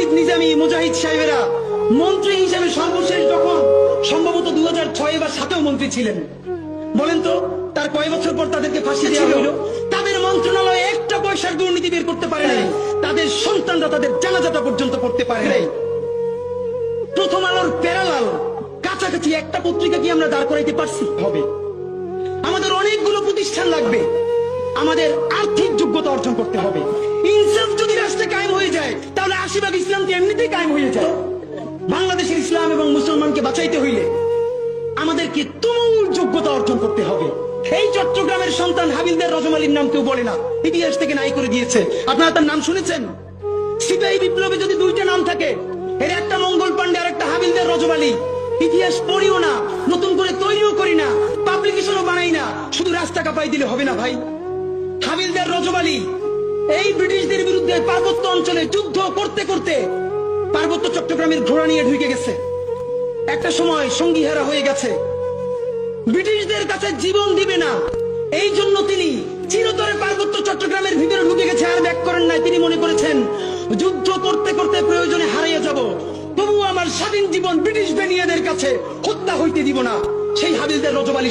শহীদ নিজামী মুজাহিদ সাহেবেরা মন্ত্রী হিসেবে সর্বশেষ যখন সম্ভবত 2006 বা 2007 মন্ত্রী ছিলেন, বলেন তো তার কয় বছর পর তাদেরকে ফাঁসি দেওয়া হলো? তাদের মন্ত্রণালয়ে একটা পয়সার দুর্নীতি বের করতে পারে নাই, তাদের সন্তানরা তাদের জানাজাটা পর্যন্ত করতে পারে নাই। প্রথম আলোর প্যারালাল কাছাকাছি একটা পত্রিকা কি আমরা দাঁড় করাইতে পারছি? হবে। আমাদের অনেকগুলো প্রতিষ্ঠান লাগবে, আমাদের আর্থিক যোগ্যতা অর্জন করতে হবে। ইনসাফ যদি রাষ্ট্রে কায়েম হয়ে যায় তাহলে 80% ইসলাম তো এমনিতেই কায়েম হয়ে যায়। বাংলাদেশের ইসলাম এবং মুসলমানকে বাঁচাইতে হইলে আমাদেরকে তুমুল যোগ্যতা অর্জন করতে হবে। এই চট্টগ্রামের সন্তান হাবিলদার রজমালির নাম কেউ বলে না, ইতিহাস থেকে নাই করে দিয়েছে। আপনারা তার নাম শুনেছেন? সিপাহী বিপ্লবে যদি দুইটা নাম থাকে, এর একটা মঙ্গল পান্ডে আর একটা হাবিলদার রজমালি, ইতিহাস পড়িও না, নতুন করে তৈরিও করি না, পাবলিকেশনও বানাই না, শুধু রাস্তা কাঁপাই দিলে হবে না ভাই। হাবিলদার রজমালি এই ব্রিটিশদের বিরুদ্ধে পার্বত্য অঞ্চলে যুদ্ধ করতে করতে পার্বত্য চট্টগ্রামের ঘোড়া নিয়ে ঢুকে গেছে। একটা সময় সঙ্গীহারা হয়ে গেছে, ব্রিটিশদের কাছে জীবন দিবে না, এই জন্য তিনি চিরতরে পার্বত্য চট্টগ্রামের ভিতরে ঢুকে গেছে, আর ব্যাক করেন নাই। তিনি মনে করেছেন যুদ্ধ করতে করতে প্রয়োজনে হারিয়ে যাব, তবুও আমার স্বাধীন জীবন ব্রিটিশ বেনিয়াদের কাছে হত্যা হইতে দিব না। সেই হাবিলদার রজমালি